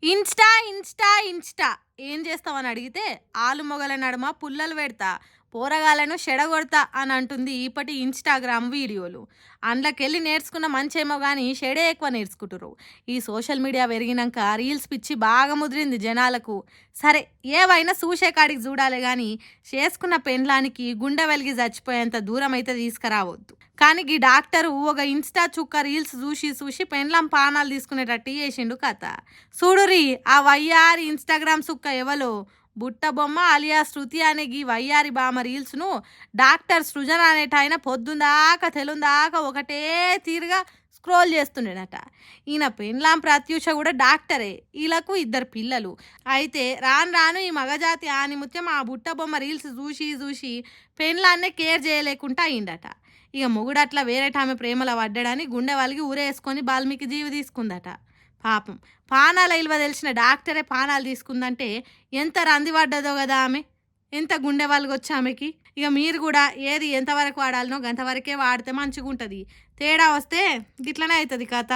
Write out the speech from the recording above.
Insta, Insta, Insta ఏం చేస్తావని అడిగితే, ఆలు మొగల నడుమ పుల్లలు పెడతా, పోరగాళ్ళను చెడగొడతా అని అంటుంది ఇప్పటి ఇన్‌స్టాగ్రామ్ వీడియోలు. అందులోకెళ్ళి నేర్చుకున్న మంచేమో గానీ, చెడే ఎక్కువ నేర్చుకుంటుర్రు. ఈ సోషల్ మీడియా పెరిగినంక రీల్స్ పిచ్చి బాగా ముదిరింది జనాలకు. సరే, ఏవైనా చూసే కాడికి చూడాలే గానీ, చేసుకున్న పెండ్లానికి గుండె వెలిగి చచ్చిపోయేంత దూరం అయితే తీసుకురావద్దు. కానీ గీ డాక్టరు ఒక ఇన్‌స్టా చుక్క రీల్స్ చూసి చూసి పెండ్లాం పానాలు తీసుకునేటట్టు చేసిండు కథ. చూడురి ఆ వయ్యారి ఇన్‌స్టాగ్రామ్ సుక్క ఎవలో, బుట్ట బొమ్మ అలియా శృతి అనే గీ వయ్యారి బామ రీల్స్‌ను డాక్టర్ సృజన అనేటాయన పొద్దుందాకా తెల్లుందాకా ఒకటే తీరుగా స్క్రోల్ చేస్తుండేనట. ఈయన పెండ్లాం ప్రత్యూష కూడా డాక్టరే. ఈలకు 2 పిల్లలు. అయితే రాను రాను ఈ మగజాతి ఆనిముత్యం ఆ బుట్ట బొమ్మ రీల్స్ చూసి చూసి పెండ్లాన్నే కేర్ చేయలేకుండా అయిందట. ఇక మొగుడట్లా వేరేటామె ప్రేమలో పడ్డాడని గుండె వాళ్ళకి ఊరేసుకొని బాల్మికి జీవి తీసుకుందట. పాపం పానాల ఇల్వ తెలిసిన డాక్టరే పానాలు తీసుకుందంటే ఎంత రంది పడ్డదో కదా ఆమె, ఎంత గుండె వాళ్ళకి వచ్చి ఆమెకి. ఇక మీరు కూడా ఏది ఎంతవరకు వాడాలనో గంతవరకే వాడితే మంచిగా ఉంటుంది. తేడా వస్తే గిట్లనే అవుతుంది కథ.